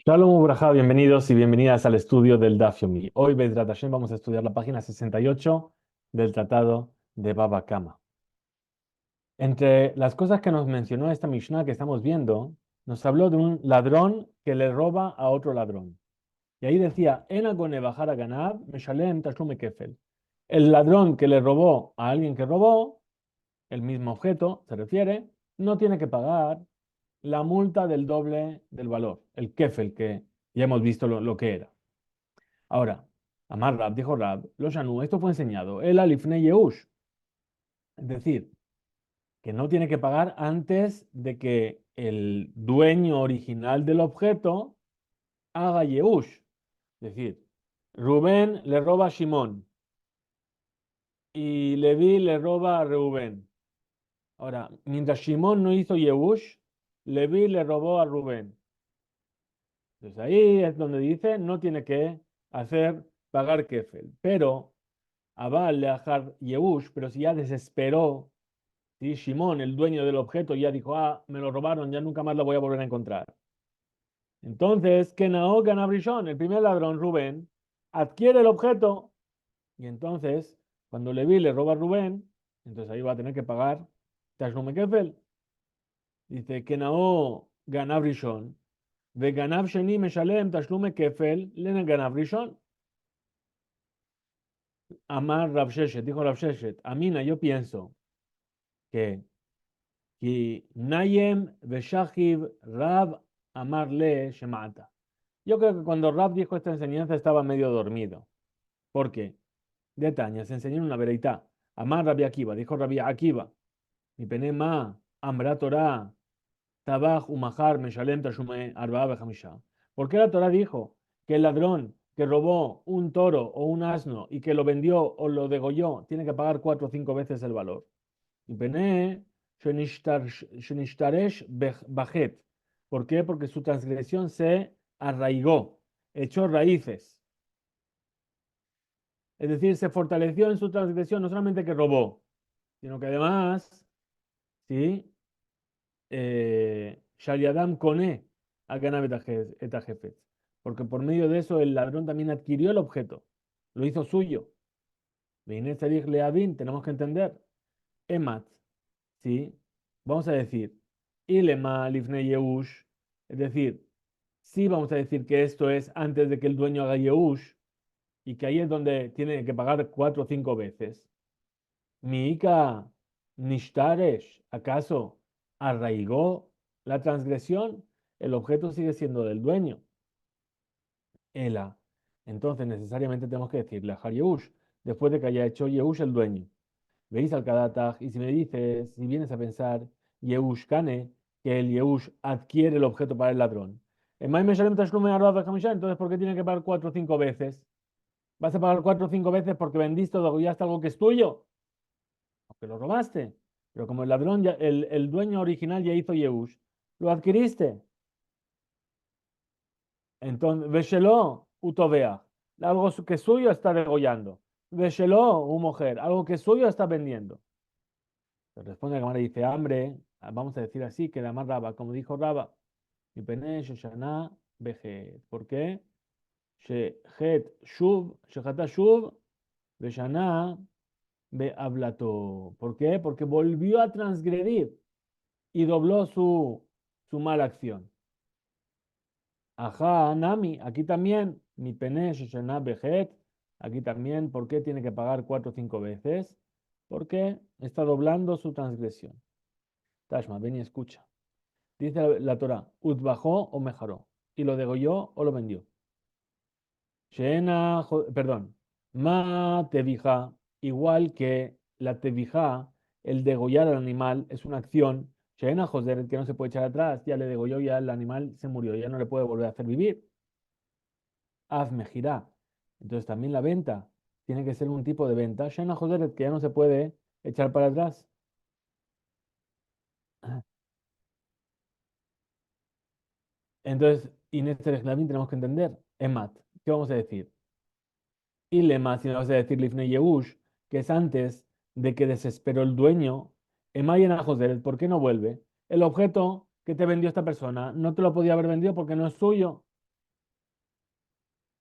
Shalom Ubrajá, bienvenidos y bienvenidas al estudio del Daf Yomi. Hoy, Bezrat Hashem, vamos a estudiar la página 68 del Tratado de Baba Kama. Entre las cosas que nos mencionó esta Mishnah que estamos viendo, nos habló de un ladrón que le roba a otro ladrón. Y ahí decía, En agone bajar ganab, meshalem tashlume kefel. El ladrón que le robó a alguien que robó, el mismo objeto, se refiere, no tiene que pagar la multa del doble del valor, el kefel, que ya hemos visto lo que era. Ahora, Amar Rab, dijo Rab, lo Shanu, esto fue enseñado, el alifne Yehush, es decir, que no tiene que pagar antes de que el dueño original del objeto haga Yehush. Es decir, Rubén le roba a Shimón y Leví le roba a Reubén. Ahora, mientras Shimón no hizo Yehush, Leví le robó a Rubén. Entonces ahí es donde dice, no tiene que hacer pagar kefel. Pero Abal le ajar Yehush, pero si ya desesperó, si Shimón, el dueño del objeto, ya dijo, me lo robaron, ya nunca más lo voy a volver a encontrar. Entonces, Kenao Ganabrishon, el primer ladrón, Rubén, adquiere el objeto y entonces, cuando Leví le roba a Rubén, entonces ahí va a tener que pagar Tashlume Kefel. Dice, Kenao Ganabrishon, ve Ganab Sheni Meshalem Tashlume Kefel, Lene Ganabrishon. Amar Rav Sheshet, dijo Rav Sheshet, Amina, yo pienso que Nayem Veshahiv Rab Amarle Shemata. Yo creo que cuando Rab dijo esta enseñanza estaba medio dormido. ¿Por qué? De Tania se enseñó en una vereitá. Amar Rabbi Akiva, dijo Rabbi Akiva. Mi penema, Amra Torah, Tabaj Umahar Meshalem Tashume Arba Bejamisha. ¿Por qué la Torah dijo que el ladrón que robó un toro o un asno y que lo vendió o lo degolló tiene que pagar 4 o 5 veces el valor? Bené Shenishtaresh Bajet. ¿Por qué? Porque su transgresión se arraigó, echó raíces. Es decir, se fortaleció en su transgresión, no solamente que robó, sino que además, ¿sí? Shaliadam Kone a Etajefet. Porque por medio de eso el ladrón también adquirió el objeto, lo hizo suyo. Veinet Sarich Leavin, tenemos que entender. Emat, ¿sí? Vamos a decir, Ilema Lifnei Yehush, es decir, sí vamos a decir que esto es antes de que el dueño haga Yehush y que ahí es donde tiene que pagar 4 o 5 veces. Miika Nishtaresh, ¿acaso arraigó la transgresión? El objeto sigue siendo del dueño. Ela. Entonces necesariamente tenemos que decirle a Yehush, después de que haya hecho Yehush el dueño. Veis al Kadataj, y si me dices, si vienes a pensar, Yehush Kane, que el Yehush adquiere el objeto para el ladrón. Entonces, ¿por qué tiene que pagar 4 o 5 veces? ¿Vas a pagar 4 o 5 veces porque vendiste o degollaste algo que es tuyo? Porque lo robaste. Pero como el ladrón, el dueño original ya hizo Yehush, lo adquiriste. Entonces, Veshelo, utovea. Algo que es suyo está degollando. Veshelo, mujer. Algo que es suyo está vendiendo. Le responde la cámara y dice, hambre, vamos a decir así, que la más raba, como dijo Raba, y pene Shoshana beje. ¿Por qué? Shehet shuv, shehata shuv, beshana behablato. ¿Por qué? Porque volvió a transgredir y dobló su mala acción. Ajá, Nami, aquí también, mi pene Shoshana bejet, aquí también, ¿por qué tiene que pagar 4 o 5 veces? Porque está doblando su transgresión. Tashma, ven y escucha. Dice la Torah, Utbajó o mejaró, y lo degolló o lo vendió. Perdón, Ma tevija, igual que la tevija, el degollar al animal es una acción. Sheena Joser, que no se puede echar atrás, ya le degolló, ya el animal se murió, ya no le puede volver a hacer vivir. Haz mejirá. Entonces también la venta tiene que ser un tipo de venta. Sheena Joser, que ya no se puede echar para atrás. Entonces, Inester Esclavín tenemos que entender. Emat, ¿qué vamos a decir? Y lema, si me vas a decir Lifnei Yehush, que es antes de que desesperó el dueño, Emayen a José, ¿por qué no vuelve? El objeto que te vendió esta persona no te lo podía haber vendido porque no es suyo.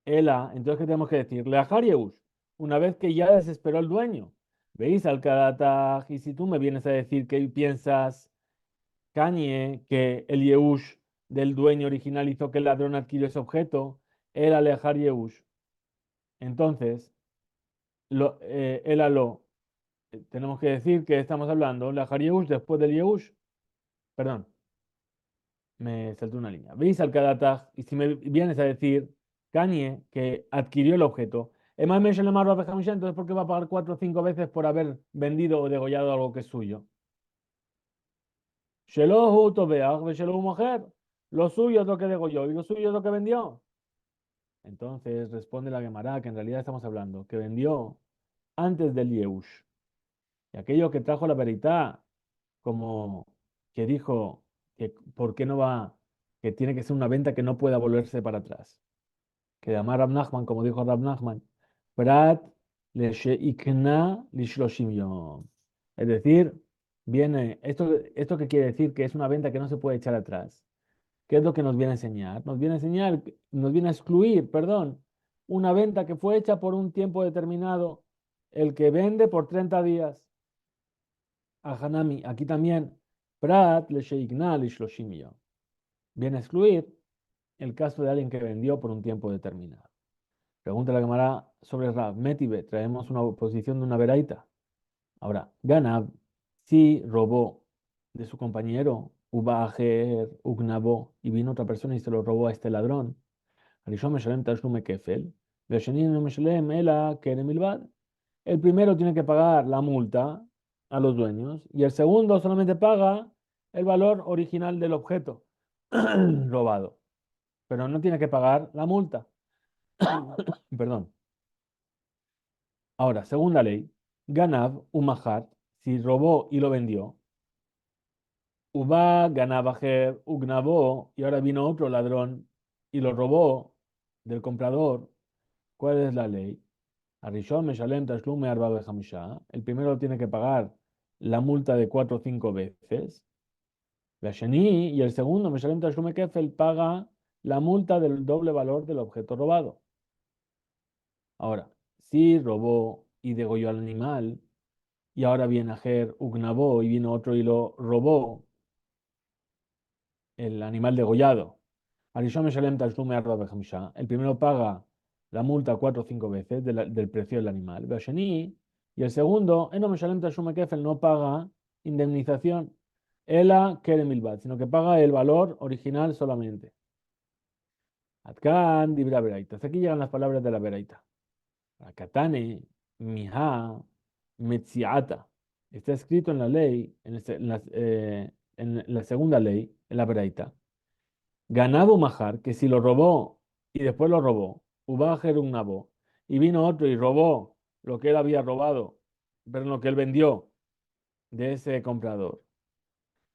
Entonces, ¿qué tenemos que decir? Leajar Yehush, una vez que ya desesperó el dueño. ¿Veis al Kadataj? Y si tú me vienes a decir que piensas, Kanye, que el Yehush del dueño original hizo que el ladrón adquirió ese objeto, era Leajar Yehush. Entonces, tenemos que decir que estamos hablando, Leajar Yehush después del Yehush, perdón, me saltó una línea. ¿Veis al Kadataj? Y si me vienes a decir, Kanye, que adquirió el objeto, entonces, ¿por qué va a pagar 4 o 5 veces por haber vendido o degollado algo que es suyo? Shelohu tobeach ve mujer. Lo suyo es lo que degolló y lo suyo es lo que vendió. Entonces responde la Gemara que en realidad estamos hablando, que vendió antes del Yehush. Y aquello que trajo la veritá, como que dijo que por qué no va, que tiene que ser una venta que no pueda volverse para atrás. Que llamar Rab Nachman, como dijo Rab Nachman, Prat le'sheikna lishloshim yom. Es decir, viene, esto que quiere decir que es una venta que no se puede echar atrás. ¿Qué es lo que nos viene a enseñar? Nos viene a enseñar, nos viene a excluir, perdón, una venta que fue hecha por un tiempo determinado, el que vende por 30 días. A Hanami, aquí también, Prat le'sheikna lishloshim yom. Viene a excluir el caso de alguien que vendió por un tiempo determinado. Pregunta la Gemara sobre Rav Metive. Traemos una oposición de una veraita. Ahora, Ganab, si robó de su compañero, Ubajer, Ugnabó, y vino otra persona y se lo robó a este ladrón. Arishon Meshalem Tashlume Kefel, Veshenin no Meshalem Ela Kerem Ilbad. El primero tiene que pagar la multa a los dueños y el segundo solamente paga el valor original del objeto robado, pero no tiene que pagar la multa. Perdón. Ahora, segunda ley, Ganav, Umahat, si robó y lo vendió, Uba, Ganabajer, Ugnabó, y ahora vino otro ladrón y lo robó del comprador, ¿cuál es la ley? Arishon, Meshalem, Tashlume, Arba, Behamisha. El primero tiene que pagar la multa de 4 o 5 veces. Sheni, y el segundo, Meshalem, Tashlume, Kefel, paga la multa del doble valor del objeto robado. Ahora, si robó y degolló al animal, y ahora viene Ajer Ugnabó y vino otro y lo robó, el animal degollado. Arishon Meshalem Tashlume Arba Behamisha. El primero paga la multa 4 o 5 veces del precio del animal. Basheni, y el segundo, Eno Meshalem Tashlume Kefel, no paga indemnización. Ela Kerem Milbat, sino que paga el valor original solamente. Atkan Dibra Beraita. Hasta aquí llegan las palabras de la Beraita. Katane, Miha, Metziata. Está escrito en la ley, en la segunda ley, en la Braita. Ganado Majar, que si lo robó y después lo robó, Ubajer un nabo, y vino otro y robó lo que él había robado, pero lo que él vendió de ese comprador.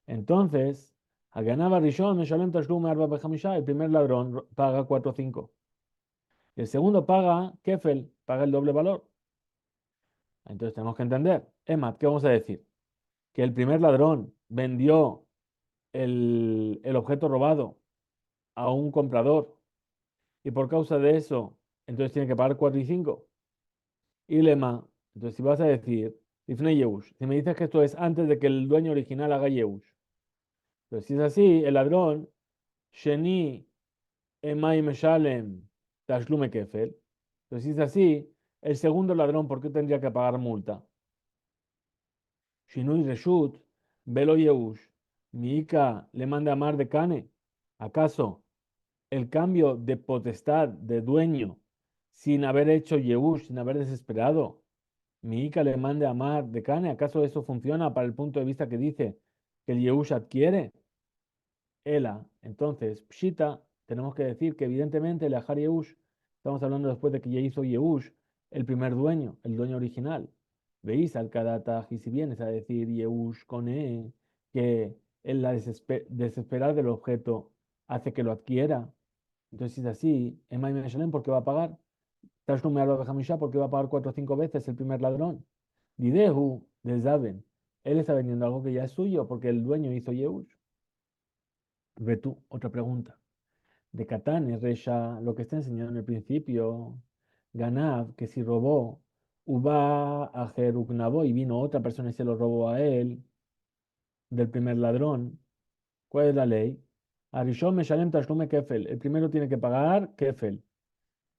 Entonces, a ganaba Rishon, Meshalem Tashlum Arba Bejamisha, el primer ladrón paga 4 o 5. El segundo paga Kefel, paga el doble valor. Entonces tenemos que entender, Emma, ¿qué vamos a decir? Que el primer ladrón vendió el objeto robado a un comprador y por causa de eso, entonces tiene que pagar 4 y 5. Y lema, entonces si vas a decir, Ifnei Yehush, si me dices que esto es antes de que el dueño original haga Yehush, pero si es así, el ladrón, Sheni Emai Meshalem Tashlume Kefel, entonces si es así, el segundo ladrón, ¿por qué tendría que pagar multa? Shinui Reshut, Velo Yehush, Miika le manda a Mar de Cane. ¿Acaso el cambio de potestad de dueño sin haber hecho Yehush, sin haber desesperado, Miika le mande a Mar de Cane? ¿Acaso eso funciona para el punto de vista que dice que el Yehush adquiere? Ela, entonces, Pshita, tenemos que decir que evidentemente el Ahar Yehush, estamos hablando después de que ya hizo Yehush, el primer dueño, el dueño original. Veis al Kadata, y si vienes a decir Yehush con que en la desesperar del objeto hace que lo adquiera. Entonces, si es así, Emma Meshalem, ¿por qué va a pagar? Tashlum Me'al Bajamisha, ¿por qué va a pagar 4 o 5 veces el primer ladrón? Didehu, de Zaben. Él está vendiendo algo que ya es suyo porque el dueño hizo Yehush. Ve tú, otra pregunta. De Catán, Resha, lo que está enseñando en el principio. Ganav, que si robó, Uba a Jeruknabo y vino otra persona y se lo robó a él, del primer ladrón. ¿Cuál es la ley? Arishon Meshalem Tashlume Kefel. El primero tiene que pagar Kefel,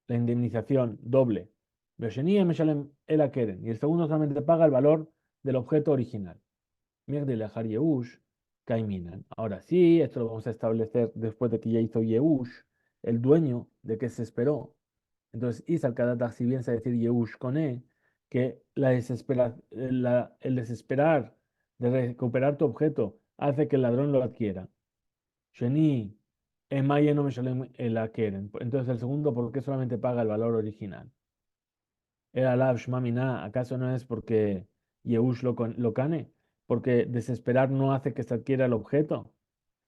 la indemnización doble. Besheni Meshalem el Akeren. Y el segundo solamente paga el valor del objeto original. Mierde Lehar Yehush, Kaiminan. Ahora sí, esto lo vamos a establecer después de que ya hizo Yehush, el dueño de que se esperó. Entonces, Isal Kadatak, si bien se decir Yehush con E, que el desesperar de recuperar tu objeto hace que el ladrón lo adquiera. Sheni, Emaye no me shalem el Akeren. Entonces, el segundo, ¿por qué solamente paga el valor original? Era Lav Shmamina, ¿acaso no es porque Yehush lo cane? Porque desesperar no hace que se adquiera el objeto.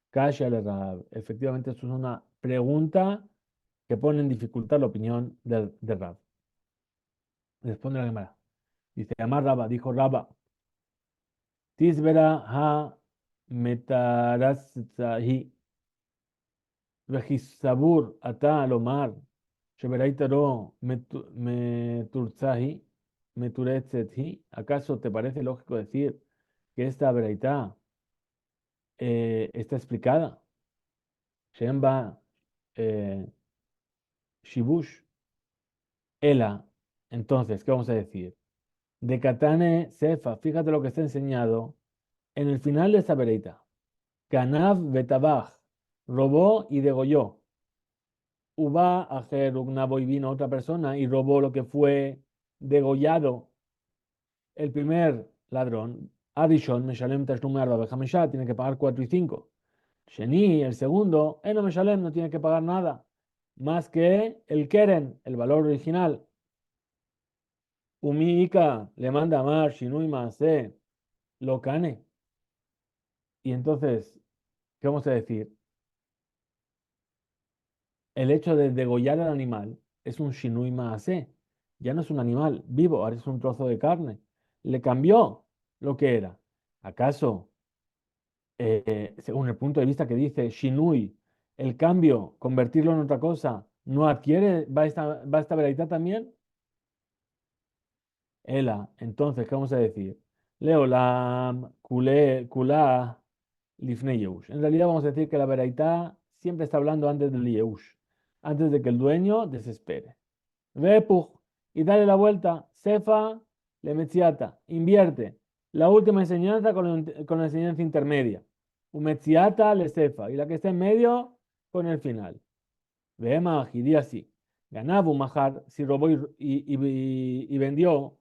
Kasha le Rab. Efectivamente, esto es una pregunta que pone en dificultad la opinión de Rab. Responde la Gemara. Dice, Amar Raba, dijo Raba, Tisbera ha metarazzahi, vejisabur ata alomar, sheberaitaro meturzahi, meturetzethi. ¿Acaso te parece lógico decir que esta veraitá está explicada? Shemba eh, shibush, ela. Entonces, ¿qué vamos a decir? De Katane Sefa, fíjate lo que está enseñado en el final de esta vereita. Ganav Betabaj, robó y degolló. Uba Ajer Ugnabo y vino otra persona y robó lo que fue degollado. El primer ladrón, Arishon, Meshalem Tashlum Arba Bejameshá, tiene que pagar 4 y 5. Sheni, el segundo, Eno Meshalem, no tiene que pagar nada, más que el Keren, el valor original. Umi Ika le manda a Mar, Shinui Maase, lo cane. Y entonces, ¿qué vamos a decir? El hecho de degollar al animal es un shinui maase. Ya no es un animal vivo, ahora es un trozo de carne. Le cambió lo que era. ¿Acaso, según el punto de vista que dice shinui, el cambio, convertirlo en otra cosa, no adquiere, va esta veredad también? Ela, entonces, ¿qué vamos a decir? Leolam, kulé, kulá, lifnei Yehush. En realidad vamos a decir que la veraitá siempre está hablando antes del Yehush, antes de que el dueño desespere. Vepuj, y dale la vuelta. Cefa, le metziata, invierte. La última enseñanza con la enseñanza intermedia. Umetziata le cefa, y la que está en medio con el final. Vema, y di así. Ganaba un majar, si robó y vendió,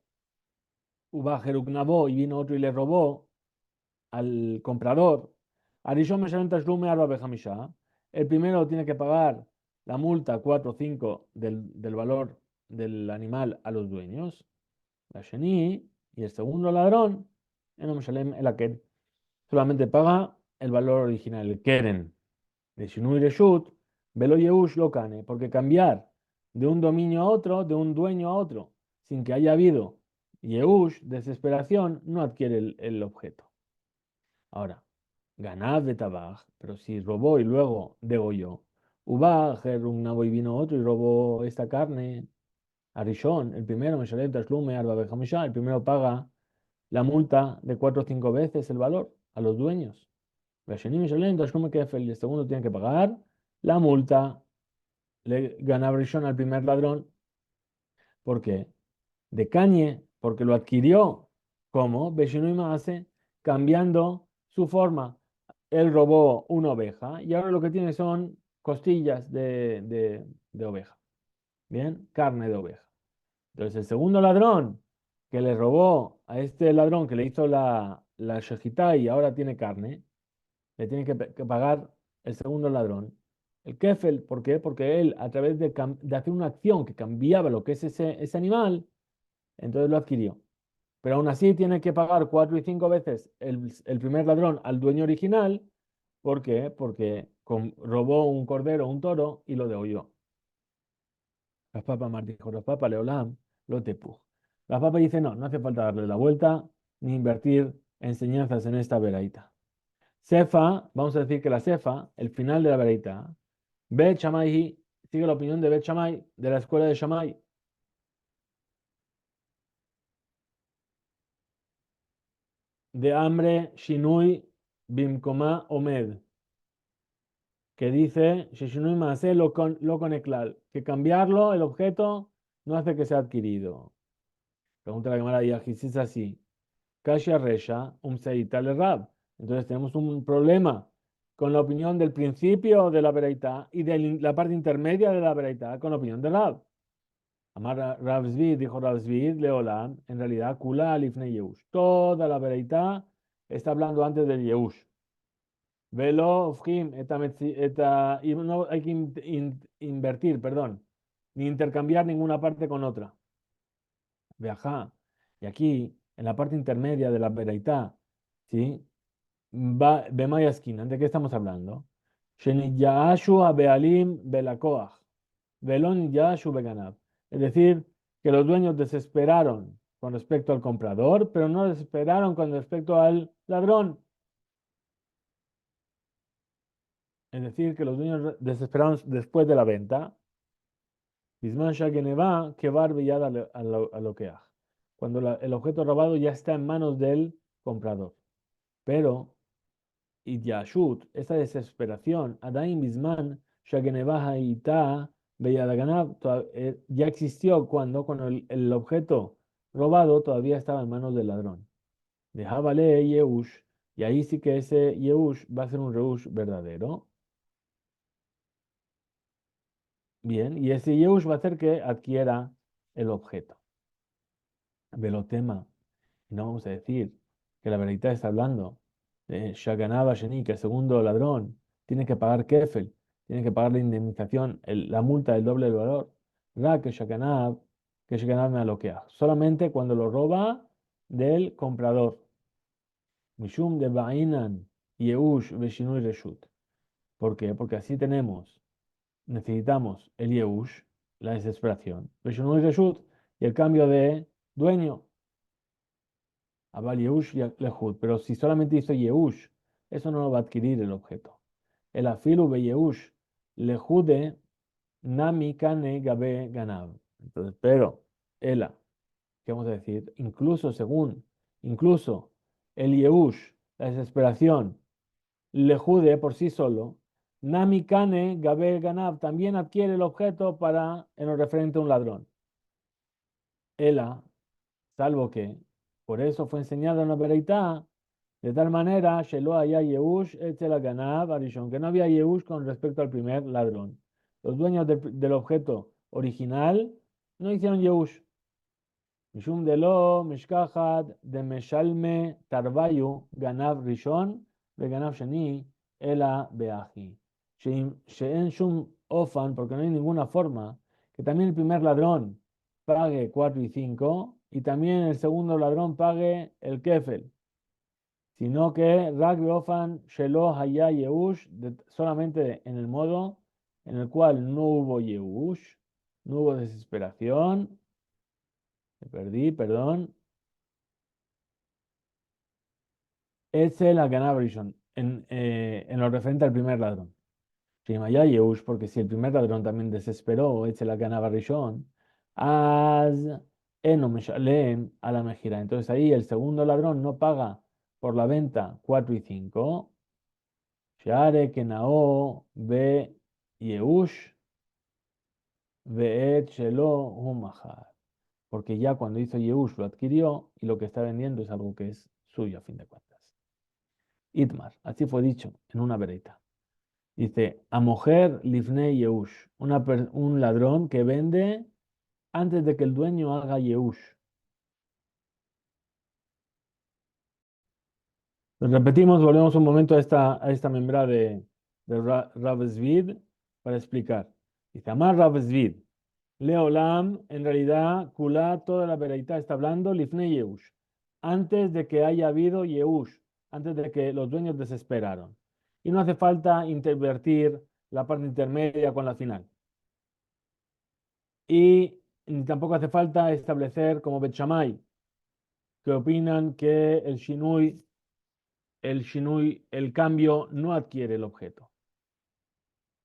Uba Jeruknabó, y vino otro y le robó al comprador. Arishon Meshalem Tashlume Arba Bejamisha. El primero tiene que pagar la multa 4 o 5 del valor del animal a los dueños. La Sheni y el segundo ladrón, Eno Meshalem el Akel, solamente paga el valor original, el Keren. De Shinui Reshut, Velo Yehush lo cane, porque cambiar de un dominio a otro, de un dueño a otro, sin que haya habido Yehush, desesperación, no adquiere el objeto. Ahora, ganad de tabaj, pero si robó y luego degolló, Uba, Gerunabo y vino otro y robó esta carne, Arishon, el primero, Meshalet, Tashlume, Arba Bejamisha, el primero paga la multa de 4 o 5 veces el valor a los dueños. Vesheni Meshalet, Tashlume Kefel, y el segundo tiene que pagar la multa, le gana Arishon al primer ladrón. ¿Por qué? De cañe, porque lo adquirió. ¿Cómo? Beshinui Maase, cambiando su forma. Él robó una oveja y ahora lo que tiene son costillas de oveja. Bien, carne de oveja. Entonces, el segundo ladrón que le robó a este ladrón que le hizo la shejitá y ahora tiene carne, le tiene que pagar el segundo ladrón. El kefel, ¿por qué? Porque él, a través de hacer una acción que cambiaba lo que es ese animal, entonces lo adquirió. Pero aún así tiene que pagar 4 y 5 veces el primer ladrón al dueño original. ¿Por qué? Porque robó un cordero, un toro y lo degolló. Las papas Mar dijo, las papas Leolam, lo tepuj. Las papas dice, no, no hace falta darle la vuelta ni invertir enseñanzas en esta veraita. Cefa, vamos a decir que la cefa, el final de la veraita, Bet Shammai sigue la opinión de Bet Shammai, de la escuela de Shammai, de Amre Shinui Bimkoma Omed, que dice, Shishinui Maase lo coneklal, que cambiarlo, el objeto, no hace que sea adquirido. Pregunta la Gemara y es así. Kasha Resha, Seita le Rab. Entonces tenemos un problema con la opinión del principio de la Bereitá y de la parte intermedia de la Bereitá con la opinión de Rab. Amar Rav Zvid, dijo Rav Zvid, Leolam, en realidad, Kula Alifne Yehush. Toda la Bereitá está hablando antes del Yehush. Velo, Ofjim, y no hay que invertir, perdón, ni intercambiar ninguna parte con otra. Viajá. Y aquí, en la parte intermedia de la Bereitá, ¿sí? Va, Bemayaskin, ¿de qué estamos hablando? Sheniyashu Abealim Belakoach, Velon Yashu Beganab. Es decir, que los dueños desesperaron con respecto al comprador, pero no desesperaron con respecto al ladrón. Es decir, que los dueños desesperaron después de la venta. Bisman Shageneva, Kevar Beyad Alokeach. Cuando el objeto robado ya está en manos del comprador. Pero y Yashut, esa desesperación, Adaim Bisman, Shagenebaha Ita, Beyadaganab, ya existió cuando el objeto robado todavía estaba en manos del ladrón. Dejábale Yehush, y ahí sí que ese Yehush va a ser un Reush verdadero. Bien, y ese Yehush va a hacer que adquiera el objeto. Velotema. Y no vamos a decir que la verdad está hablando de Shaganaba Sheni, que el segundo ladrón tiene que pagar Kefel, tiene que pagar la indemnización, la multa del doble del valor. Ra que Shaganab me aloquea. Solamente cuando lo roba del comprador. Mishum de Bainan, Yehush, Veshinui Reshut. ¿Por qué? Porque así necesitamos el Yehush, la desesperación, Veshinui Reshut, y el cambio de dueño. Abal Yehush Lehud, pero si solamente hizo Yehush, eso no lo va a adquirir el objeto. El afilu be Yehush Lehude Nami Kane Gabe Ganav. Entonces, pero, Ela, ¿qué vamos a decir? Incluso el Yehush, la desesperación, Lehude por sí solo, Nami Kane Gabe Ganav también adquiere el objeto en lo referente a un ladrón. Ela, salvo que, por eso fue enseñado en la Bereitá, de tal manera, Shelo haya Yehush etzel Ganab Arishon, que no había Yehush con respecto al primer ladrón. Los dueños del objeto original no hicieron Yehush. Mishum delo, Mishkahad, de Meshalme, Tarbayu, Ganab Rishon, de Ganab Sheni, Ela Beaji. Sheen Shum Ofan, porque no hay ninguna forma que también el primer ladrón pague 4 y 5 y también el segundo ladrón pague el Kefel, sino que Rak Beofan Shelo Haya Yehush, solamente en el modo en el cual no hubo Yehush, no hubo desesperación, me perdí, perdón. Etzel a Ganabrishon, en lo referente al primer ladrón. Shimaya Yehush, porque si el primer ladrón también desesperó, Etzel a Ganabrishon, Az Eno Meshalem a la Mejira. Entonces ahí el segundo ladrón no paga por la venta 4 y 5. Share Kenao Be Yehush Veet Shelo Humahar. Porque ya cuando hizo Yehush lo adquirió y lo que está vendiendo es algo que es suyo a fin de cuentas. Itmar, así fue dicho en una vereita. Dice, a mujer Lifnei Yehush, un ladrón que vende antes de que el dueño haga Yehush. Lo repetimos, volvemos un momento a esta membra de Rav Zvid para explicar. Dice, Amar Rav Zvid, Leolam, en realidad, Kula, toda la vereita está hablando Lifnei Yehush, antes de que haya habido Yehush, antes de que los dueños desesperaron. Y no hace falta intervertir la parte intermedia con la final. Y tampoco hace falta establecer como Bet Shammai, que opinan que el cambio no adquiere el objeto.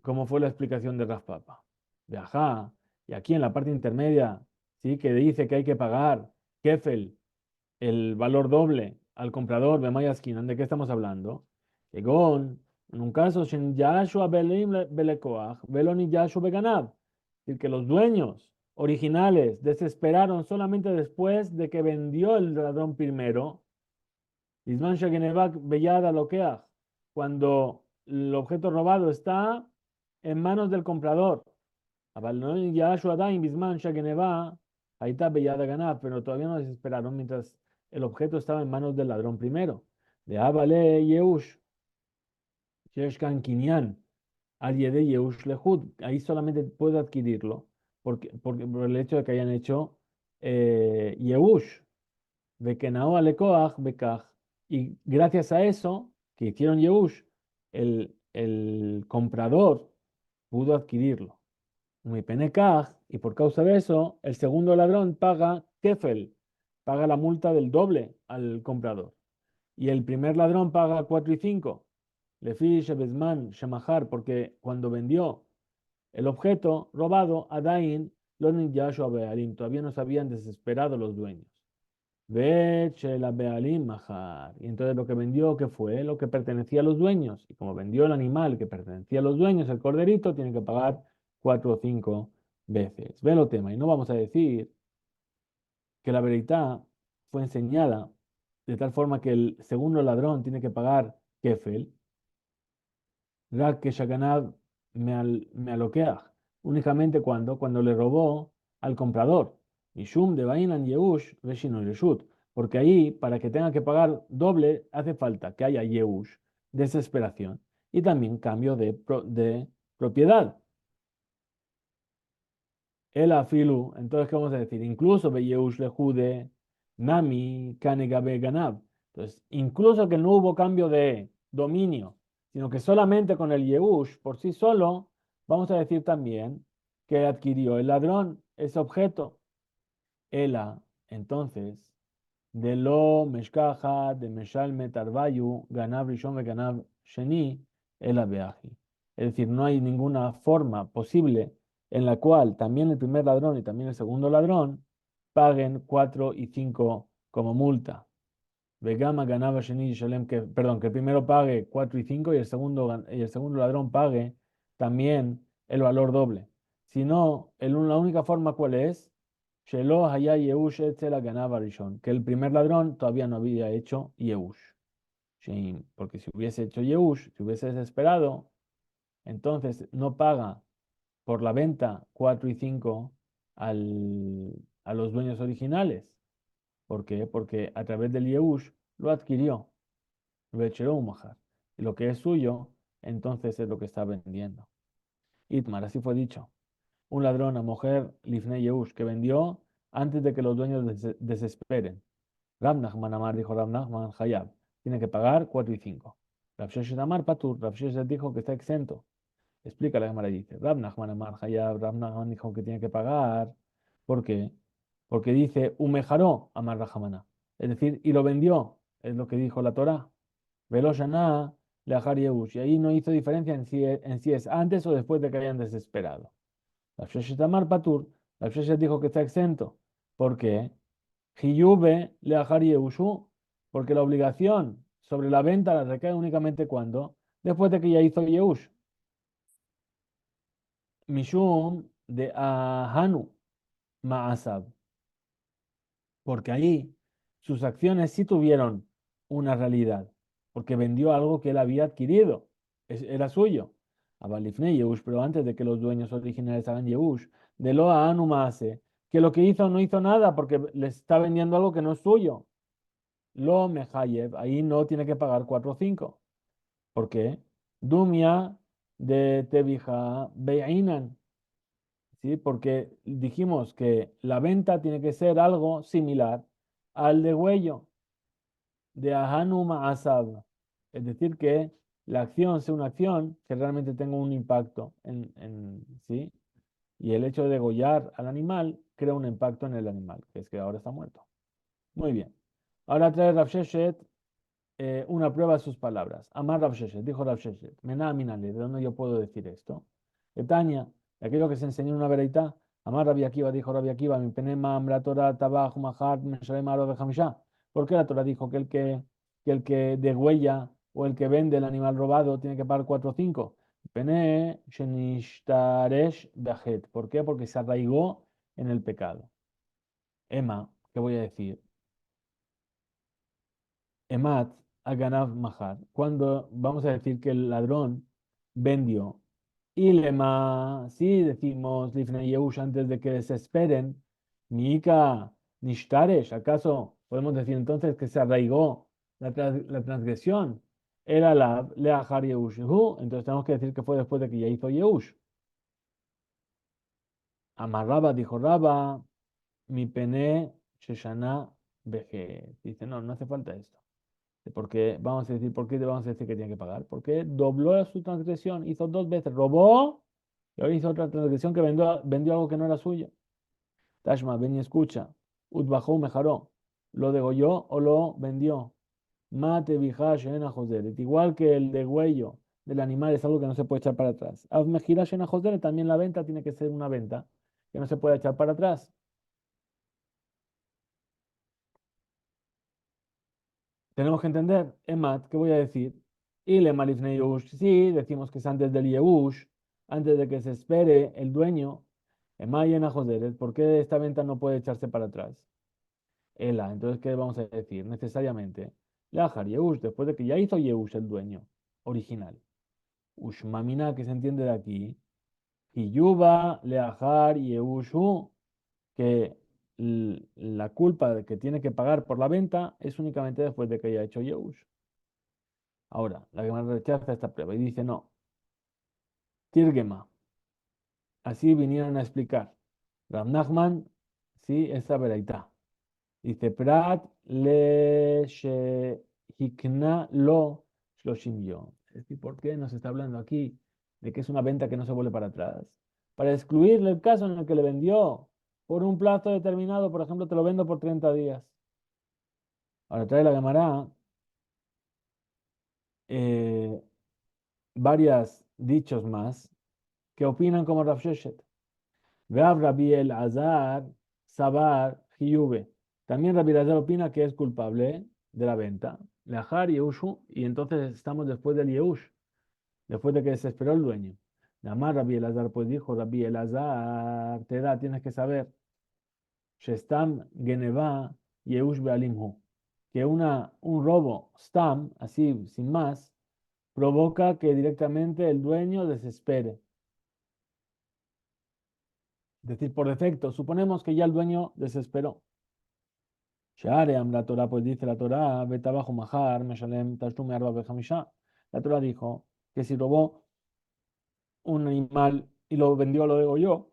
como fue la explicación de Rav Papa. De ajá, y aquí en la parte intermedia, sí, que dice que hay que pagar kefel, el valor doble al comprador de Mayaskinan, ¿de qué estamos hablando? Egon, en un caso, Shen Yashua Belim Belekoach, Veloni Yashua Beganab, es decir, que los dueños originales desesperaron solamente después de que vendió el ladrón primero, Bisman Shagenebak Beyada Lokeach, cuando el objeto robado está en manos del comprador. Avalon Yashua Dain Bisman Shageneba, ahí está Beyada Ganab, pero todavía no desesperaron mientras el objeto estaba en manos del ladrón primero. De Abale Yeush, Sheshkan Kinyan, al Yede Yeush Lehud, ahí solamente puede adquirirlo por el hecho de que hayan hecho Yeush. Bekenao alekoach bekach. Y gracias a eso que hicieron Yehush, el comprador pudo adquirirlo. Muy penekaj, y por causa de eso, el segundo ladrón paga kefel, paga la multa del doble al comprador. Y el primer ladrón paga 4 y 5. Lefi Shebezman Shemahar, porque cuando vendió el objeto robado, Adain, Lonin Yashua Bealim, todavía no se habían desesperado los dueños. La Bealim Mahar. Y entonces lo que vendió, ¿qué fue? Lo que pertenecía a los dueños. Y como vendió el animal que pertenecía a los dueños, el corderito, tiene que pagar 4 o 5 veces. Ve lo tema. Y no vamos a decir que la veredad fue enseñada de tal forma que el segundo ladrón tiene que pagar kefel, Rak que Shaganav me aloqueaj, únicamente cuando le robó al comprador. Mishum de Bainan Yehush Reshino Reshut, porque ahí, para que tenga que pagar doble, hace falta que haya Yehush, desesperación, y también cambio de propiedad. El afilu, entonces, ¿qué vamos a decir? Incluso Beyeush le jude, Nami, Kanegabe Ganab. Entonces, incluso que no hubo cambio de dominio, sino que solamente con el Yehush por sí solo, vamos a decir también que adquirió el ladrón ese objeto. Ela, entonces, de lo meshkaja, de meshal metarvayu, ganab rishon ganab sheni, ela beaji. Es decir, no hay ninguna forma posible en la cual también el primer ladrón y también el segundo ladrón paguen 4 y 5 como multa. Vegama ganaba sheni shalem, que, perdón, que el primero pague 4 y 5 y el segundo ladrón pague también el valor doble. Si no, la única forma cuál es, Shelo haya Yehush etzel ganaba rishon, que el primer ladrón todavía no había hecho Yehush. Porque si hubiese hecho Yehush, si hubiese desesperado, entonces no paga por la venta 4 y 5 a los dueños originales. ¿Por qué? Porque a través del Yehush lo adquirió, lo majar. Y lo que es suyo, entonces es lo que está vendiendo. Itmar, así fue dicho. Un ladrón a mujer Lifnei Yehush que vendió antes de que los dueños desesperen. Rab Nachman Amar dijo Rab Nachman Hayab, tiene que pagar 4 y 5. Rav Sheshet Amar Patur, Rav Sheshet dijo que está exento. Explica la Gemara dice, Rab Nachman Amar Hayab, Rab Nachman dijo que tiene que pagar. ¿Por qué? Porque dice, Umejaró Amar Rahamana. Es decir, y lo vendió, es lo que dijo la Torah. Velo Shana Leahar Yehush. Y ahí no hizo diferencia en si es antes o después de que hayan desesperado. Rav Sheshet Amar Patur, Rav Sheshet dijo que está exento. ¿Por qué? Hiyube Leahar Yehushu, porque la obligación sobre la venta la recae únicamente cuando, después de que ya hizo Yehush. Mishum de Ahanu Ma'asab, porque ahí sus acciones sí tuvieron una realidad, porque vendió algo que él había adquirido, era suyo. Abalifne Yehush, pero antes de que los dueños originales hagan Yehush, de lo Ahanu Maase, que lo que hizo no hizo nada porque le está vendiendo algo que no es suyo. Lo Mehayev, ahí no tiene que pagar 4 o 5. ¿Por qué? Dumia de Tebija Beinan. ¿Sí? Porque dijimos que la venta tiene que ser algo similar al degüello de Ahanu Ma'asab. Es decir, que la acción sea una acción que realmente tenga un impacto ¿sí? Y el hecho de degollar al animal crea un impacto en el animal, que es que ahora está muerto. Muy bien. Ahora trae Rav Sheshet una prueba de sus palabras. Amar Rav Sheshet, dijo Rav Sheshet, Mená Minale, ¿de dónde yo puedo decir esto? Etaña, aquello que se enseñó en una vereitá. Amar Rabbi Akiva, dijo Rabbi Akiva, mi penema, ambra Torah, tabaj, mahar, meshalem, aro, bejamishá. ¿Por qué la Torah dijo que el que degüella o el que vende el animal robado tiene que pagar 4 o 5? Pene, shenishtaresh, bejet. ¿Por qué? Porque se arraigó en el pecado. Emma, ¿qué voy a decir? Emat aganav mahar. Cuando vamos a decir que el ladrón vendió. Y lema, si decimos lifnei Yehush antes de que se esperen, Mika nishtaresh, ¿acaso podemos decir entonces que se arraigó la transgresión? Era la leahar Yehush. Entonces tenemos que decir que fue después de que ya hizo Yehush. Amarraba, dijo Raba, mi pene sheshana veje. Dice, no, no hace falta esto. Porque vamos a decir, ¿por qué te vamos a decir que tiene que pagar? Porque dobló su transgresión, hizo 2 veces, robó y ahora hizo otra transgresión que vendió algo que no era suyo. Tashma, ven y escucha. Utbajó mejaró. ¿Lo degolló o lo vendió? Mate bijash en ajoseret. Igual que el degüello del animal es algo que no se puede echar para atrás. Avmejirash en ajoseret, también la venta tiene que ser una venta que no se puede echar para atrás. Tenemos que entender, Emat, ¿qué voy a decir? Y le malifne Yehush, sí, decimos que es antes del Yehush, antes de que se espere el dueño. Emayen a Joseret, ¿por qué esta venta no puede echarse para atrás? Ela, entonces, ¿qué vamos a decir? Necesariamente, Leajar Yehush, después de que ya hizo Yehush el dueño original. Ushmamina, que se entiende de aquí, y Yuba, Leajar Yehushu, que la culpa de que tiene que pagar por la venta es únicamente después de que haya hecho Yehush. Ahora, la Gemara rechaza esta prueba y dice no. Tirgema. Así vinieron a explicar. Rav Nachman, sí, esta veraitá. Dice, Prat le hikna lo shloshim yom. Es decir, ¿por qué nos está hablando aquí de que es una venta que no se vuelve para atrás? Para excluirle el caso en el que le vendió por un plazo determinado, por ejemplo, te lo vendo por 30 días. Ahora trae la Gemara eh, varios dichos más que opinan como Rav Sheshet. Veab Rabbi Azar Sabar Hiyube. También Rabbi Elazar opina que es culpable de la venta. Leahar Yehushu, y entonces estamos después del Yehush, después de que se esperó el dueño. Namar Rabbi Elazar, pues dijo Rabbi Elazar, te da, tienes que saber, Shestam Geneva Yehush Bealimhu, que un robo, Stam, así, sin más, provoca que directamente el dueño desespere. Es decir, por defecto, suponemos que ya el dueño desesperó. Shaream, la Torah, pues dice la Torah, vete abajo, majar, meshalem, tashlume, arba, bejamisha. La Torah dijo que si robó un animal y lo vendió, lo digo yo,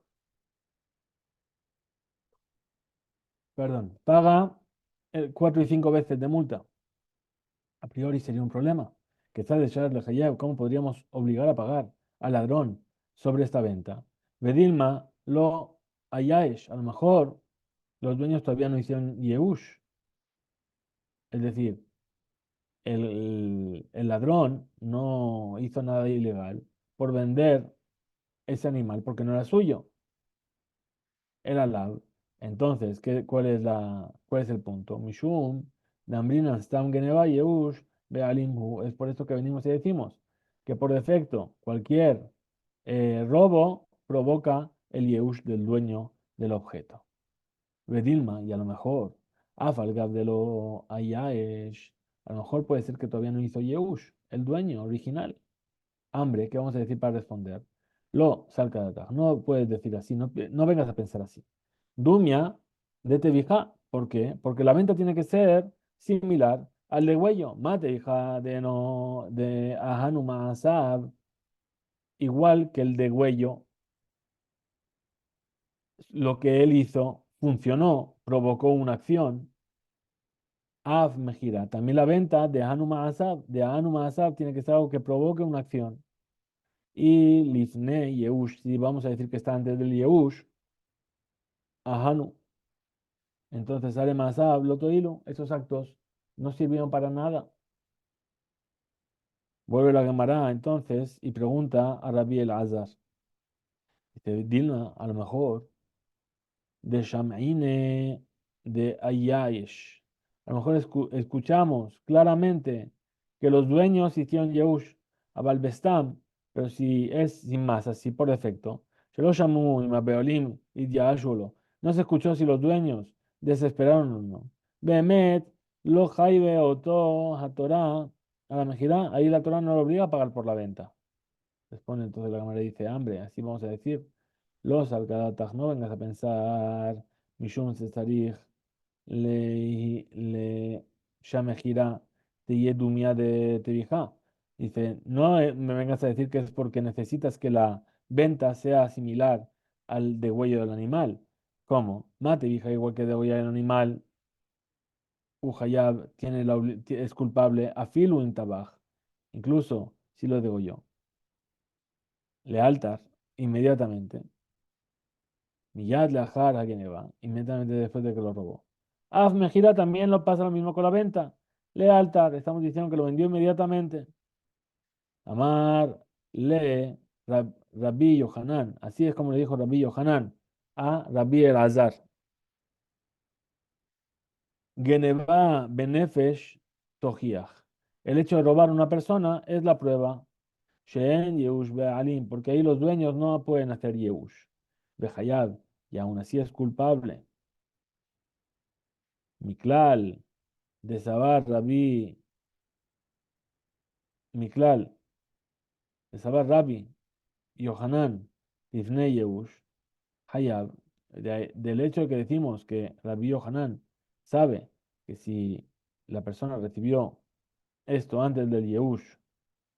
perdón, paga 4 y 5 veces de multa. A priori sería un problema. Que de Sharet Lejayev, ¿cómo podríamos obligar a pagar al ladrón sobre esta venta? Bedilma lo ayaesh, a lo mejor los dueños todavía no hicieron Yehush, es decir, el ladrón no hizo nada ilegal por vender ese animal porque no era suyo, era alab. Entonces, ¿cuál es el punto? Mishum, Dambrina, Stam Geneva, Yehush, Bealimhu. Es por esto que venimos y decimos que por defecto cualquier robo provoca el Yehush del dueño del objeto. Bedilma, y a lo mejor, Afalgab de lo Ayaesh, a lo mejor puede ser que todavía no hizo Yehush, el dueño original. Hambre, ¿qué vamos a decir para responder? Lo salca de atajo. No puedes decir así, no vengas a pensar así. Dumia de Tevija, ¿por qué? Porque la venta tiene que ser similar al de Huello. Mate, hija de no de Ahanuma Asab, igual que el de Huello, lo que él hizo funcionó, provocó una acción. Av Mejira. También la venta de Hanuma Asab tiene que ser algo que provoque una acción. Y Lifne Yehush, si vamos a decir que está antes del Yehush, Ahanu. Entonces, además, Loto Hilo, esos actos no sirvieron para nada. Vuelve la Gemara entonces y pregunta a Rabbi Elazar. Dilma, a lo mejor, de Shamine, de Ayayesh. A lo mejor escuchamos claramente que los dueños hicieron Yehush a Balbestam, pero si es sin más, así por defecto. Shelo Shamu y Mabeolim y Yaashulo. No se escuchó si los dueños desesperaron o no. Behemet, lo Jaibe Oto, a Torah, a la Mejirá, ahí la Torah no lo obliga a pagar por la venta. Responde entonces la cámara y dice, hambre, así vamos a decir. Los Alcadataj, no vengas a pensar, Mishum Cesarij, le Shamejira, Teyedumia de Tebijá. Dice, no me vengas a decir que es porque necesitas que la venta sea similar al degüello del animal. ¿Cómo? Mate, hija, igual que degüello del animal, Ujayab tiene es culpable a Filu Intabaj, incluso si lo degolló. Le altar inmediatamente. Miyad Lahar a va, inmediatamente después de que lo robó. Af Mejira también lo pasa lo mismo con la venta. Le altar, estamos diciendo que lo vendió inmediatamente. Amar, le Rabbi Yohanan. Así es como le dijo Rabbi Yohanan a Rabbi Elazar. Geneva Benefesh Tojiach. El hecho de robar a una persona es la prueba. Sheen Yehush Be'alim, porque ahí los dueños no pueden hacer Yehush. Behayab, y aún así es culpable. Miklal, de Sabar Rabbi, Miklal, de Sabar Rabbi, Yohanan, Tifnei Yehush, Hayab, del hecho de que decimos que Rabbi Yohanan sabe que si la persona recibió esto antes del Yehush,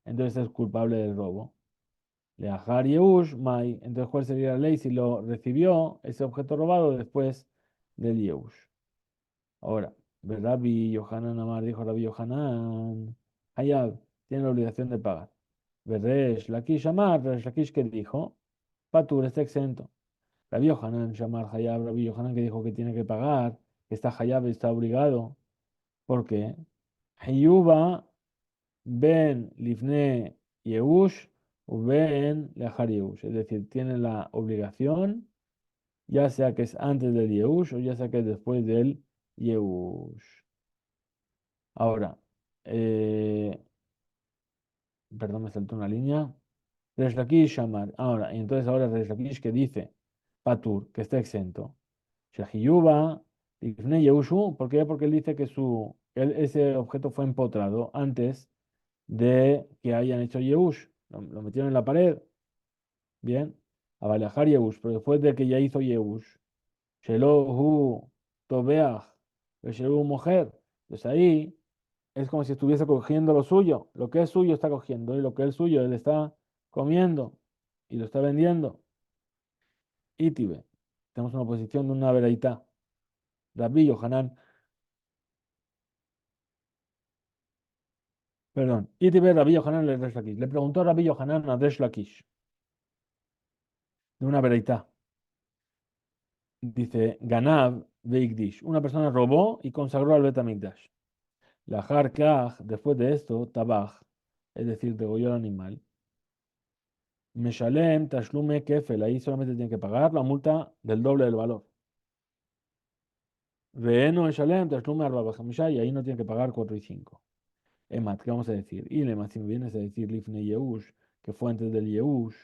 entonces es culpable del robo. Leahar Yehush, Mai, entonces ¿cuál sería la ley si lo recibió ese objeto robado después del Yehush? Ahora, Rabbi Yohanan Amar dijo Rabbi Yohanan, Hayab tiene la obligación de pagar. Resh Lakish Amar, Resh Lakish que dijo, Patur está exento. Rabbi Yohanan Shamar Hayab, Rabbi Yohanan que dijo que tiene que pagar, que está Hayab y está obligado. ¿Por qué? Hayuba ben Lifne Yehush o ben Lehar Yehush. Es decir, tiene la obligación, ya sea que es antes del Yehush o ya sea que es después del Yehush. Ahora, eh, perdón, me saltó una línea. Resh Lakish Shamar. Ahora, y entonces ahora Resh Lakish que dice Patur, que está exento. Shahiyuba, Ifne Yehushu, ¿por qué? Porque él dice que ese objeto fue empotrado antes de que hayan hecho Yehush. Lo metieron en la pared. Bien. A Balejar Yehush, pero después de que ya hizo Yehush. Shelohu Tobeach, Shelohu Mujer. Pues ahí es como si estuviese cogiendo lo suyo. Lo que es suyo está cogiendo y lo que es suyo él está comiendo y lo está vendiendo. Itibe. Tenemos una posición de una veraitá. Rabbi Yohanan, perdón. Itibe Rabbi Yohanan le Resh Lakish. Le preguntó a Rabbi Yohanan a Resh Lakish de una veraitá. Dice, Ganav Veikdish. Una persona robó y consagró al Betamikdash. La Kach, después de esto, Tabaj, es decir, degolló al animal. Meshalem, Tashlume, Kefel, ahí solamente tiene que pagar la multa del doble del valor. Veeno, Meshalem, Tashlume, Arba Bajamisha, y ahí no tiene que pagar 4 y 5. Emat, ¿qué vamos a decir? Y Lemat, si me vienes a decir Lifne Yehush, que fue antes del Yehush,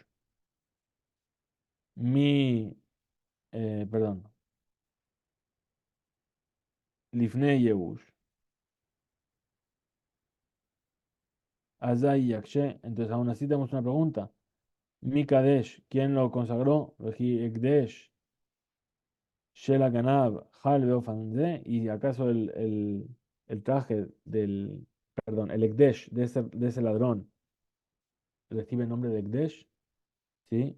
mi, perdón, Lifne Yehush, Azai Yakshe, entonces aún así tenemos una pregunta. Mi Kadesh, ¿quién lo consagró? Reji Ekdesh, Shela Ganab, Hal Beofanze, y acaso el traje del, perdón, el Ekdesh de ese ladrón recibe el nombre de Ekdesh, ¿sí?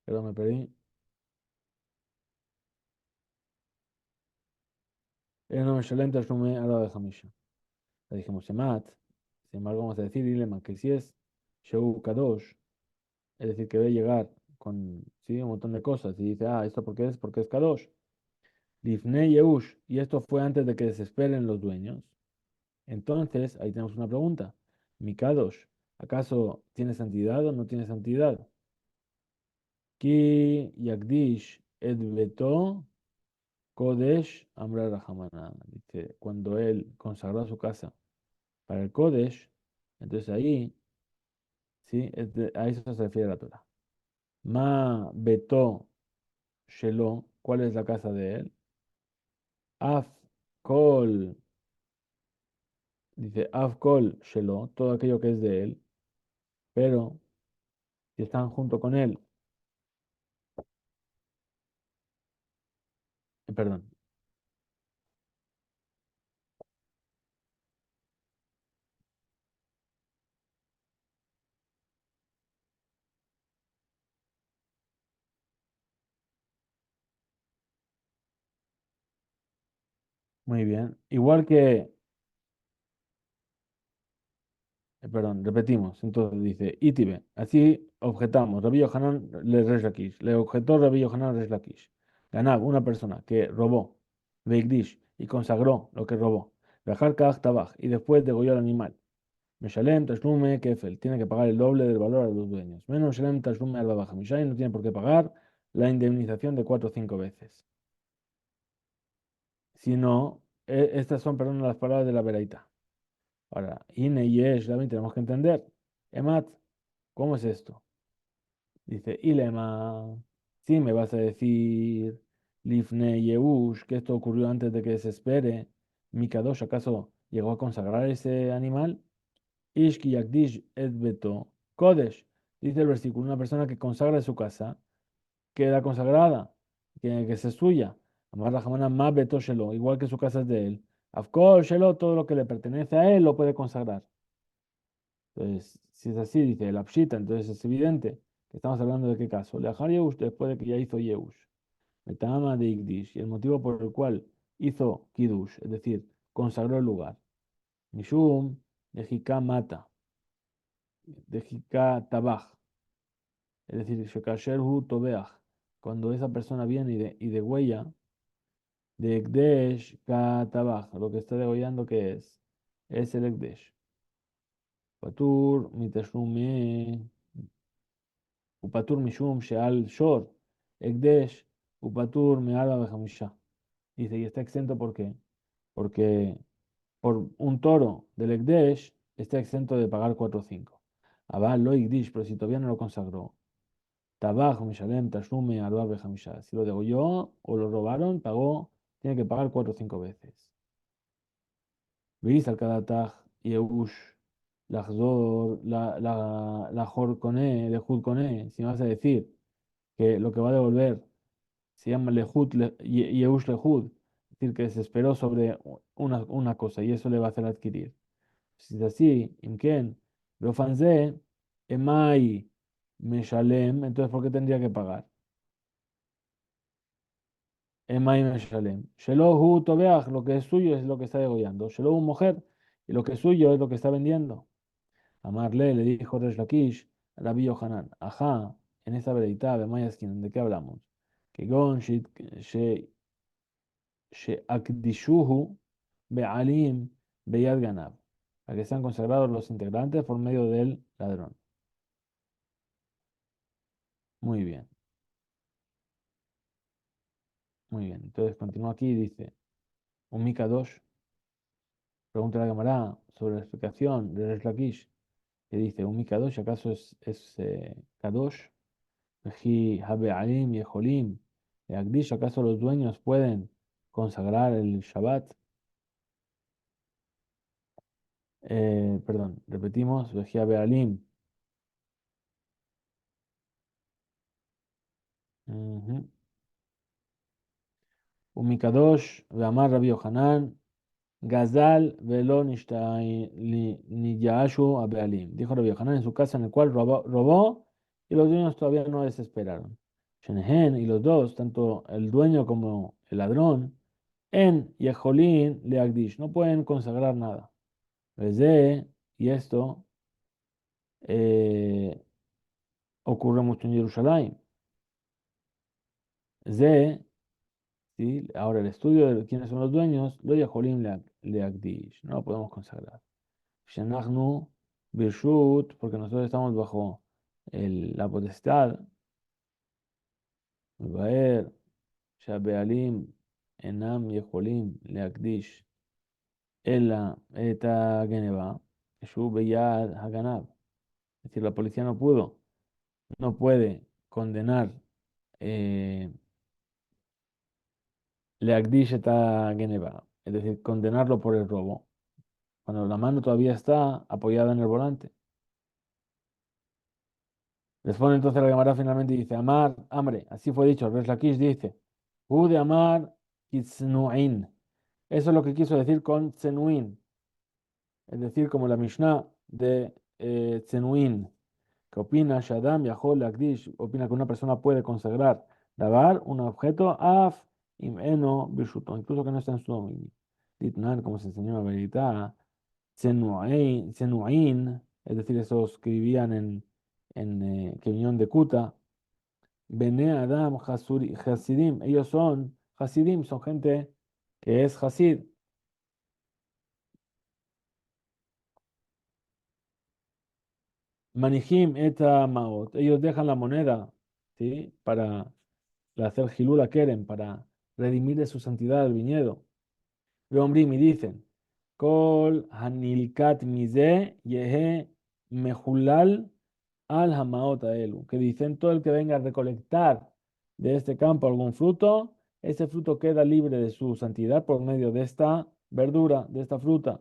Perdón, me perdí. El nombre Shalem Tashlume Arba de Hamisha. Le dijimos Shemat, sin embargo vamos a decir Ilema que si es Sheu Kadosh, es decir, que debe llegar con ¿sí? un montón de cosas y dice, ¿esto por qué es? Porque es Kadosh. Lifnei Yehush, y esto fue antes de que desesperen los dueños. Entonces, ahí tenemos una pregunta. Mikadosh, ¿acaso tiene santidad o no tiene santidad? Ki Yagdish et Beto Kodesh Amra Rahamana. Dice, cuando él consagró su casa para el Kodesh, entonces ahí, sí, a eso se refiere la Torah. Ma Beto Shelo, ¿cuál es la casa de él? Af Kol, dice Af Kol Shelo, todo aquello que es de él, pero si están junto con él, perdón, muy bien. Igual que perdón, repetimos. Entonces dice, Itibe. Así objetamos. Rabbi Yohanan le Resh Lakish. Le objetó Rabbi Yohanan Resh Lakish. Ganab, una persona que robó, Veigdish, y consagró lo que robó. Bejar Kach Tabaj, y después degolló al animal. Meshalem Tashlume Kefel. Tiene que pagar el doble del valor a los dueños. Menos Meshalem Tashlume al Babaj Mishai no tiene por qué pagar la indemnización de 4 o 5 veces. Si no, estas son, perdón, las palabras de la Beraita. Ahora, Ine Yesh, también tenemos que entender. Emat, ¿cómo es esto? Dice, Ilema, si me vas a decir, Lifne Yehush, que esto ocurrió antes de que se espere, Mikadosh, ¿acaso llegó a consagrar ese animal? Ishki Yakdish et Beto, Kodesh, dice el versículo, una persona que consagra su casa, queda consagrada, que es suya. Amar Rahamana Ma Beto Shelo, igual que su casa es de él. Afkol Shelo, todo lo que le pertenece a él lo puede consagrar. Entonces, si es así, dice el Apshita, entonces es evidente que estamos hablando de qué caso. Leahar Yehush, después de que ya hizo Yehush. Metama de Igdish, y el motivo por el cual hizo Kiddush, es decir, consagró el lugar. Mishum, de Jika Mata, de Jika Tabaj, es decir, Shekasherhu Tobeach, cuando esa persona viene y de huella, de Ekdesh Ka Tabaj, lo que está degollando, ¿qué es? Es el Ekdesh. Patur, Mitashume. Upatur mishum sheal shor, ekdesh, upatur me'ala bejamisha. Dice, y está exento ¿por qué? Porque por un toro del ekdesh está exento de pagar 4 o 5. Abal lo ikdish, pero si todavía no lo consagró. Tabaj, mishalem, tashume, alba bejamisha. Si lo degolló o lo robaron, tiene que pagar 4 o 5 veces. Veis al kadataj, yeush, lachzor, la jor koné, lejud koné. Si me vas a decir que lo que va a devolver se llama Lehut, Yehush Lehut, es decir, que se esperó sobre una cosa y eso le va a hacer adquirir. Si es así, Imken, Beofanze, Emai, Meshalem, entonces ¿por qué tendría que pagar? Emai Meshalem. Shelohu Tobeach, lo que es suyo es lo que está degollando. Shelohu mujer, y lo que es suyo es lo que está vendiendo. Amarle le dijo Resh Lakish, Rabbi Yohanan, ajá, en esta veredita, Bemayaskin, ¿de qué hablamos? Que Gon Sheakdishuhu Be'alim Beyad Ganab, a que sean consagrados los integrantes por medio del ladrón. Muy bien, muy bien. Entonces continúa aquí y dice, un Mikadosh, pregunta la Gemara sobre la explicación de Resh Lakish, que dice, un Mikadosh, ¿acaso es Kadosh? Veji Habe'alim Yeholim, Akdish, ¿acaso los dueños pueden consagrar el Shabbat? Perdón, repetimos, Veji Habe'alim. Ujú. Umikadosh, Gamar Rabbi Yohanan, Gazal, Velo Niyashu Abealim. Dijo Rabbi Yohanan en su casa en el cual robó y los dueños todavía no desesperaron. Shenehen y los dos, tanto el dueño como el ladrón, en Yeholin Leagdish, no pueden consagrar nada. Desde, y esto eh, ocurre mucho en Jerusalén. Ze, ¿sí? Ahora el estudio de quiénes son los dueños, lo Yeholim Leagdish, no lo podemos consagrar. Shenachnu, Birshut, porque nosotros estamos bajo la potestad, Vaer, Shabealim, Enam Yeholim, Leakdish, Ella, Eta Geneva, Shu Beyad Haganab. Es decir, la policía no puede condenar Leakdish Eta Geneva, es decir, condenarlo por el robo, cuando la mano todavía está apoyada en el volante. Responde entonces la Gemara finalmente y dice, Amar, hambre, así fue dicho, Resh Lakish dice, de Amar Kitznuin. Eso es lo que quiso decir con Tzenuin, es decir, como la Mishnah de Tzenuin, que opina Shadam Yahol Lakdish, opina que una persona puede consagrar, davar un objeto af imeno bishuto, incluso que no está en su dominio. Ditnan, como se enseñó en la verdad, Tzenuin, es decir, esos que vivían que vinieron de Kuta, Bene Adam Hasidim, ellos son Hasidim, son gente que es Hasid. Manijim eta maot, ellos dejan la moneda, ¿sí? Para hacer Hilula Keren, para redimir de su santidad el viñedo. Veombrim y dicen, Kol Hanilkat Mize Yehe Mejulal al Hamaota Elu, que dicen todo el que venga a recolectar de este campo algún fruto, ese fruto queda libre de su santidad por medio de esta verdura, de esta fruta.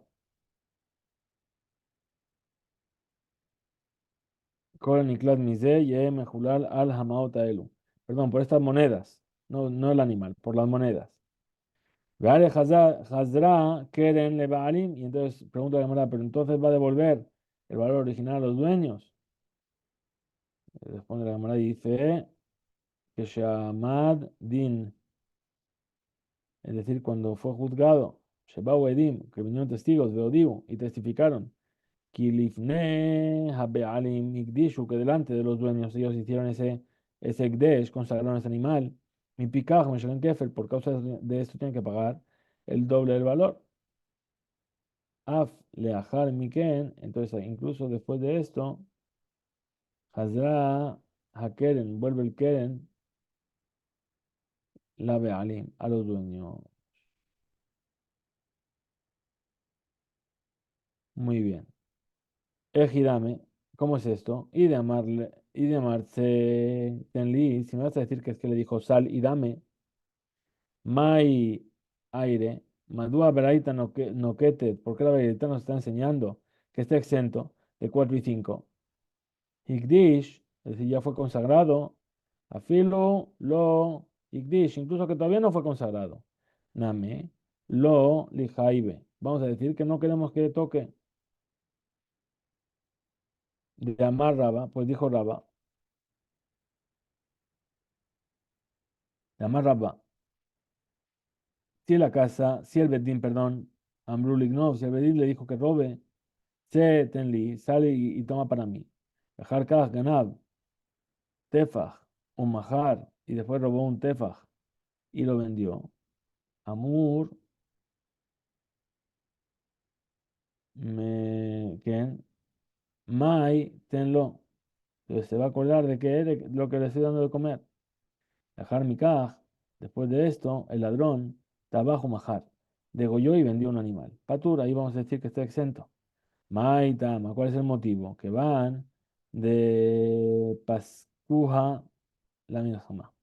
Kol Niklat Mize Yehe Mejulal al Hamaota Elu. Perdón, por estas monedas, no el animal, por las monedas. Vale, Hazra Keren le Baalim, y entonces pregunta la Gemara, pero entonces va a devolver el valor original a los dueños. Responde la Gemara y dice que Shamad Din, es decir, cuando fue juzgado, Shebau Edim, que vinieron testigos, Veodiu, y testificaron, Kilifne Habealim Igdishu, que delante de los dueños ellos hicieron ese Gdesh, consagraron ese animal, mi Pikaj, Meshalem Kefel, por causa de esto tienen que pagar el doble del valor. Af leachar miken, entonces incluso después de esto, Hazra hakeren, vuelve el keren, la bealim, a los dueños. Muy bien. Ejidame, ¿cómo es esto? Y de amarse tenli, si me vas a decir que es que le dijo sal y dame, mai aire, madua beraita noquete, porque la beraita nos está enseñando que está exento de 4 y 5. Higdish, es decir, ya fue consagrado. Afilo, lo, Higdish, incluso que todavía no fue consagrado. Name, lo, lijaibe. Vamos a decir que no queremos que toque. De amar Raba, pues dijo Raba, de amar Raba. Si la casa, si el Bedín, perdón, Amrul Lignov, si el Bedín le dijo que robe, se tenli, sale y toma para mí. Dejar ganab, tefaj, un majar, y después robó un tefaj y lo vendió. Amur, ¿quién? Mai, tenlo. Entonces se va a acordar de que de lo que le estoy dando de comer. Dejar mi caj. Después de esto, el ladrón, trabajo majar. Degolló y vendió un animal. Patura, ahí vamos a decir que está exento. Mai, tama, ¿cuál es el motivo? Que van de Pascuja la Milhama.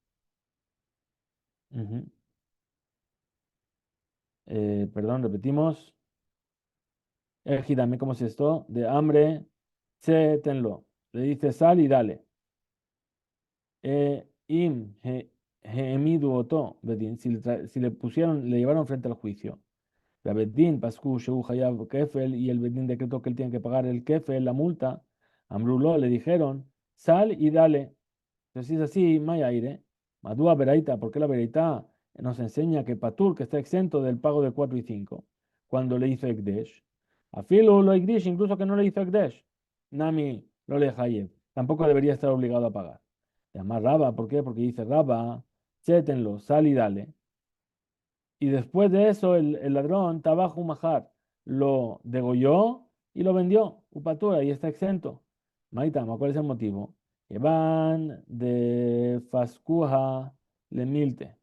Ujú. Perdón, repetimos. Gírame, ¿cómo es esto? De hambre, se tenlo. Le dice sal y dale. Im Emidu Oto, Bedín, si le pusieron, le llevaron frente al juicio. La Bedín, Pascu, Shehu Hayab Kefel, y el Bedín decretó que él tiene que pagar el Kefel, la multa. Amrulo le dijeron, sal y dale. Entonces, si es así, Maya aire. Madúa Beraita, porque la Beraita nos enseña que Patur, que está exento del pago de 4 y 5 cuando le hizo Ekdesh. Afilo lo Ekdesh, incluso que no le hizo Ekdesh. Nami lo le Hayev. Tampoco debería estar obligado a pagar. Llama Raba, ¿por qué? Porque dice Raba, chétenlo, sal y dale. Y después de eso, el ladrón, Tabajo Majar, lo degolló y lo vendió, upatura, y está exento. Maitama, ¿cuál es el motivo? Que van de Fascuja le milte,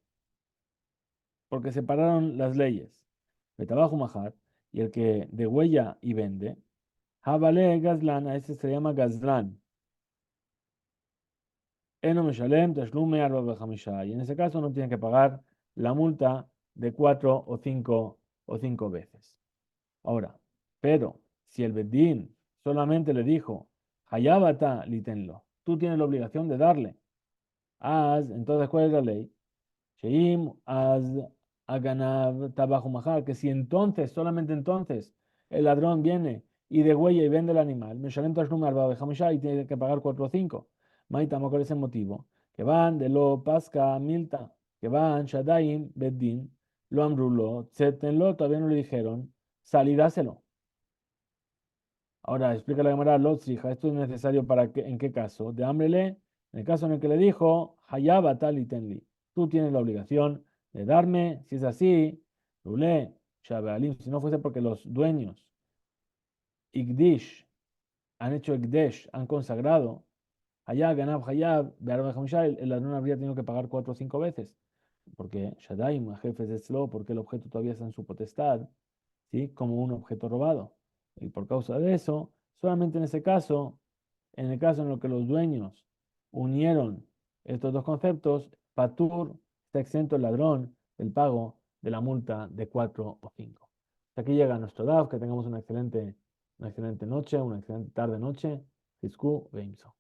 porque separaron las leyes. Betabajo Majar, y el que degüella y vende, Habale Gazlan, a ese se llama Gazlan. Eno Meshalem, Tashlume, Arba Bejamisha. Y en ese caso no tiene que pagar la multa de cuatro o cinco veces. Ahora, pero si el Bedín solamente le dijo, Hayabata litenlo, tú tienes la obligación de darle. Entonces, ¿cuál es la ley? Sheim az aganav tabajo majar, que si entonces, solamente entonces, el ladrón viene y degüella y vende el animal, Meshalem tashlum arba bejamisha y tiene que pagar 4 o 5. Maitamo, ¿cuál es el motivo? Que van de lo pasca milta, que van shadaim beddin, lo amrulo, tsetenlo, todavía no le dijeron, sal y dáselo. Ahora, explica la Gemara, Lotzrija, esto es necesario para que, ¿en qué caso? De hambrele, en el caso en el que le dijo, Hayaba tal y tenli, tú tienes la obligación de darme, si es así, Rulé, Shabealim, si no fuese porque los dueños, Igdish, han hecho Igdesh, han consagrado, Hayab, Ganab, Hayab, Be'arba Hamishah, el ladrón habría tenido que pagar 4 o 5 veces, porque Shadaim, jefes de Slo, porque el objeto todavía está en su potestad, ¿sí? Como un objeto robado. Y por causa de eso, solamente en ese caso, en el caso en el que los dueños unieron estos dos conceptos, Patur está exento el ladrón del pago de la multa de 4 o 5. Hasta aquí llega nuestro DAF, que tengamos una excelente noche, una excelente tarde-noche. Fisku Beimso.